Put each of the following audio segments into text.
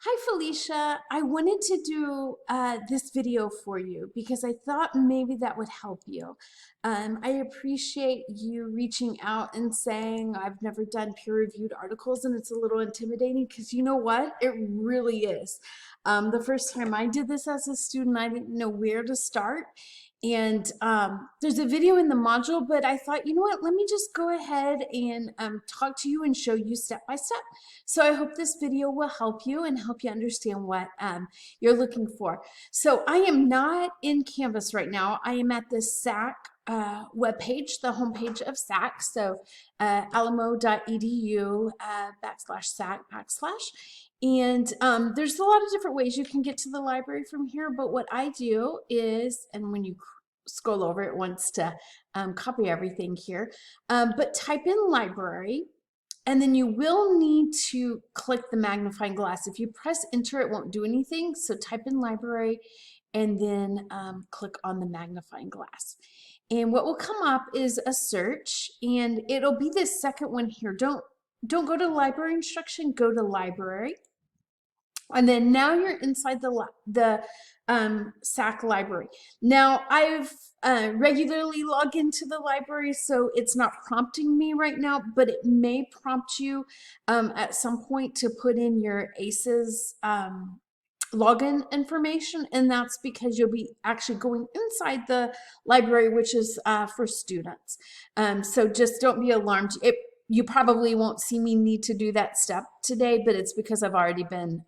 Hi, Felicia. I wanted to do this video for you because I thought maybe that would help you. I appreciate you reaching out and saying I've never done peer-reviewed articles and it's a little intimidating because you know what? It really is. The first time I did this as a student, I didn't know where to start. And there's a video in the module, but I thought, you know what, let me just go ahead and talk to you and show you step by step. So I hope this video will help you and help you understand what you're looking for. So I am not in Canvas right now. I am at the SAC webpage, the homepage of SAC. So alamo.edu /SAC /. And there's a lot of different ways you can get to the library from here. But what I do is, and when you scroll over, it wants to copy everything here, but type in library. And then you will need to click the magnifying glass. If you press enter, it won't do anything. So type in library and then click on the magnifying glass. And what will come up is a search, and it'll be this second one here. Don't go to library instruction, go to library. And then now you're inside the SAC library. Now I've regularly log into the library, so it's not prompting me right now, but it may prompt you at some point to put in your ACES login information, and that's because you'll be actually going inside the library, which is for students. So just don't be alarmed. You probably won't see me need to do that step today, but it's because I've already been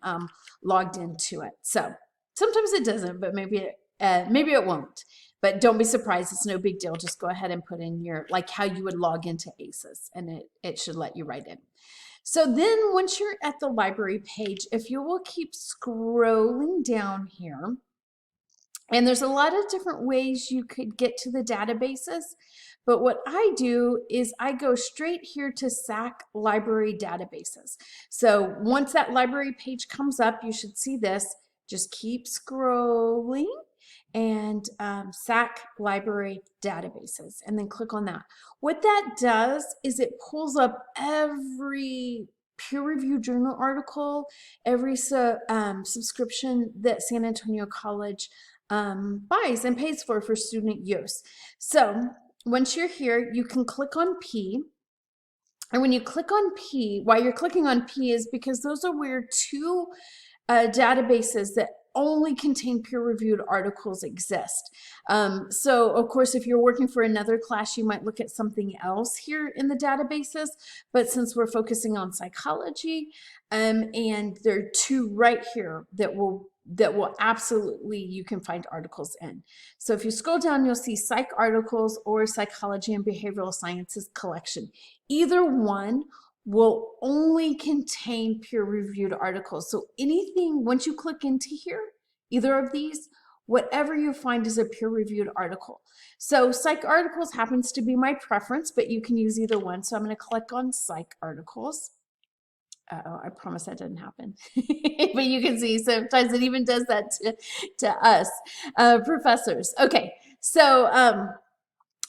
logged into it. So sometimes it doesn't, but maybe it won't. But don't be surprised. It's no big deal. Just go ahead and put in your, like how you would log into ACES, and it should let you right in. So then once you're at the library page, if you will keep scrolling down here, and there's a lot of different ways you could get to the databases, but what I do is I go straight here to SAC library databases. So once that library page comes up, you should see this. Just keep scrolling and SAC library databases, and then click on that. What that does is it pulls up every peer-reviewed journal article, every subscription that San Antonio College buys and pays for student use. So once you're here, you can click on P. And when you click on P, why you're clicking on P is because those are where two databases that only contain peer-reviewed articles exist. So of course, if you're working for another class, you might look at something else here in the databases, but since we're focusing on psychology, and there are two right here that will absolutely, you can find articles in. So if you scroll down, you'll see psych articles or psychology and behavioral sciences collection. Either one will only contain peer-reviewed articles. So anything, once you click into here, either of these, whatever you find is a peer-reviewed article. So psych articles happens to be my preference, but you can use either one. So I'm going to click on psych articles. Uh-oh, I promise that didn't happen. But you can see sometimes it even does that to us professors. Okay, so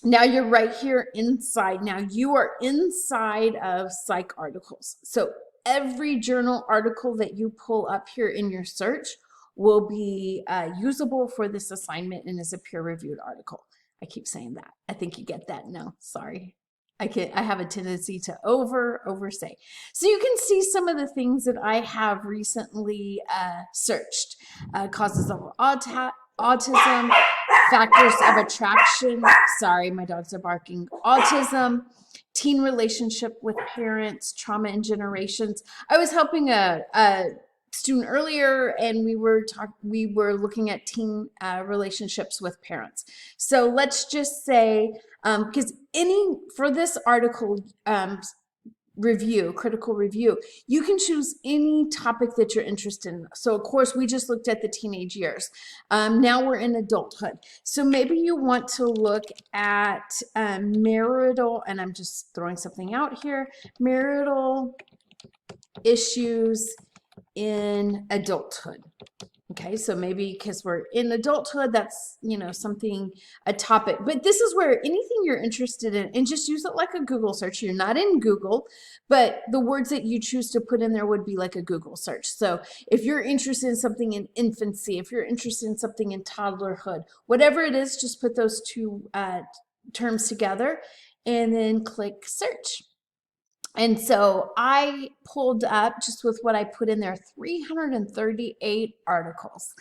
now you're right here inside. Now you are inside of psych articles. So every journal article that you pull up here in your search will be usable for this assignment and is a peer-reviewed article. I keep saying that. I think you get that. No, sorry. I have a tendency to oversay. So you can see some of the things that I have recently searched. Causes of autism, factors of attraction. Sorry, my dogs are barking. Autism, teen relationship with parents, trauma and generations. I was helping a student earlier, and we were looking at teen relationships with parents. So let's just say, because for this article critical review, you can choose any topic that you're interested in. So of course, we just looked at the teenage years. Now we're in adulthood. So maybe you want to look at marital, and I'm just throwing something out here, marital issues in adulthood. Okay, so maybe because we're in adulthood, that's, you know, something, a topic. But this is where anything you're interested in, and just use it like a Google search. You're not in Google, but the words that you choose to put in there would be like a Google search. So if you're interested in something in infancy, if you're interested in something in toddlerhood, whatever it is, just put those two terms together and then click search. And so I pulled up, just with what I put in there, 338 articles.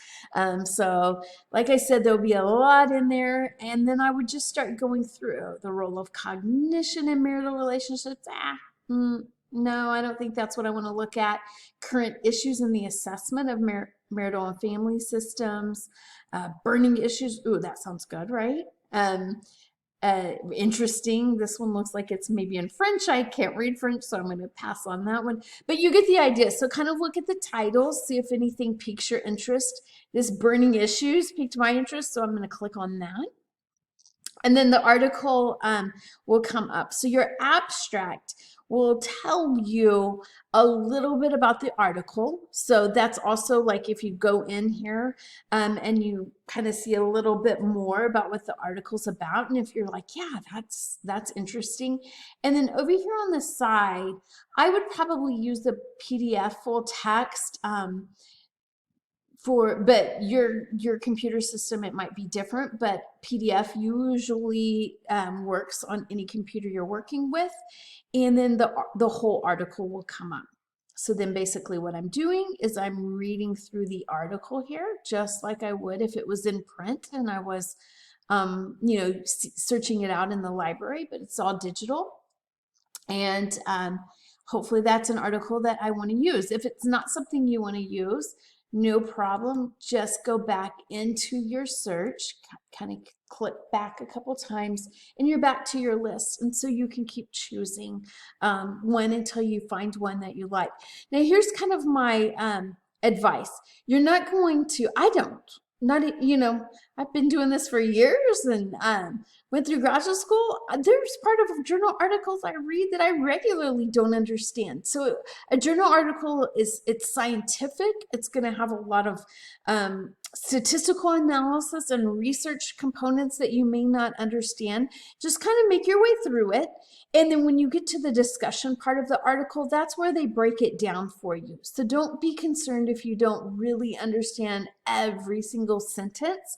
So like I said, there'll be a lot in there. And then I would just start going through the role of cognition in marital relationships. No, I don't think that's what I want to look at. Current issues in the assessment of marital and family systems. Burning issues. Ooh, that sounds good, right? Interesting. This one looks like it's maybe in French. I can't read French, so I'm going to pass on that one. But you get the idea. So kind of look at the titles, see if anything piques your interest. This burning issues piqued my interest, so I'm going to click on that. And then the article will come up. So your abstract will tell you a little bit about the article. So that's also like if you go in here and you kind of see a little bit more about what the article's about. And if you're like, yeah, that's interesting. And then over here on the side, I would probably use the PDF full text. But your computer system, it might be different, but PDF usually works on any computer you're working with, and then the whole article will come up. So then basically what I'm doing is I'm reading through the article here, just like I would if it was in print and I was you know, searching it out in the library, but it's all digital. And hopefully that's an article that I want to use. If it's not something you want to use, no problem. Just go back into your search, kind of click back a couple times, and you're back to your list. And so you can keep choosing one until you find one that you like. Now, here's kind of my advice. You're not going to, you know, I've been doing this for years and went through graduate school. There's part of journal articles I read that I regularly don't understand. So a journal article it's scientific. It's going to have a lot of statistical analysis and research components that you may not understand. Just kind of make your way through it. And then when you get to the discussion part of the article, that's where they break it down for you. So don't be concerned if you don't really understand every single sentence.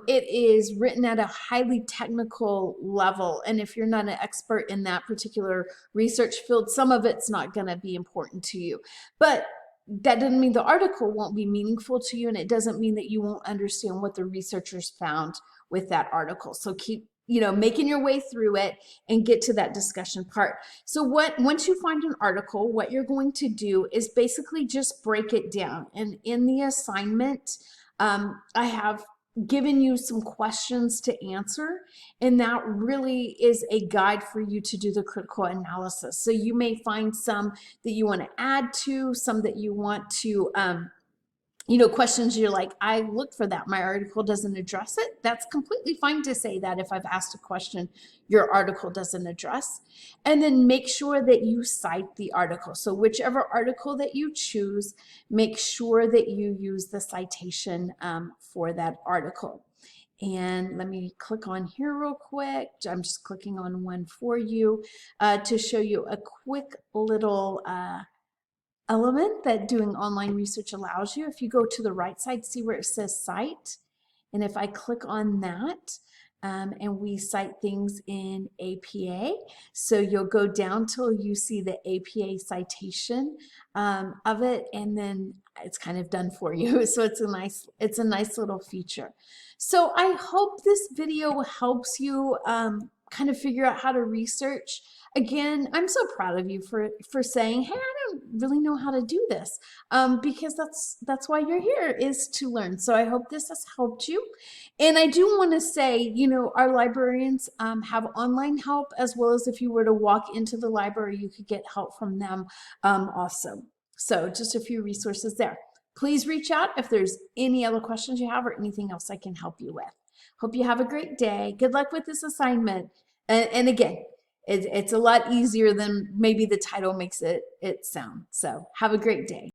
It is written at a highly technical level. And if you're not an expert in that particular research field, some of it's not going to be important to you. But that doesn't mean the article won't be meaningful to you, and it doesn't mean that you won't understand what the researchers found with that article. So keep, you know, making your way through it and get to that discussion part. So once you find an article, what you're going to do is basically just break it down. And in the assignment, I have given you some questions to answer, and that really is a guide for you to do the critical analysis. So you may find some that you want to add to, some that you want to you know, questions you're like, I looked for that, my article doesn't address it. That's completely fine to say that if I've asked a question your article doesn't address. And then make sure that you cite the article. So whichever article that you choose, make sure that you use the citation for that article. And let me click on here real quick. I'm just clicking on one for you to show you a quick little element that doing online research allows you. If you go to the right side, see where it says cite, and if I click on that and we cite things in APA, so you'll go down till you see the APA citation of it, and then it's kind of done for you. So it's a nice little feature. So I hope this video helps you kind of figure out how to research. Again, I'm so proud of you for saying, hey, I don't really know how to do this, because that's why you're here, is to learn. So I hope this has helped you. And I do want to say, you know, our librarians have online help, as well as if you were to walk into the library, you could get help from them also. So just a few resources there. Please reach out if there's any other questions you have or anything else I can help you with. Hope you have a great day. Good luck with this assignment. And again, it's a lot easier than maybe the title makes it sound. So have a great day.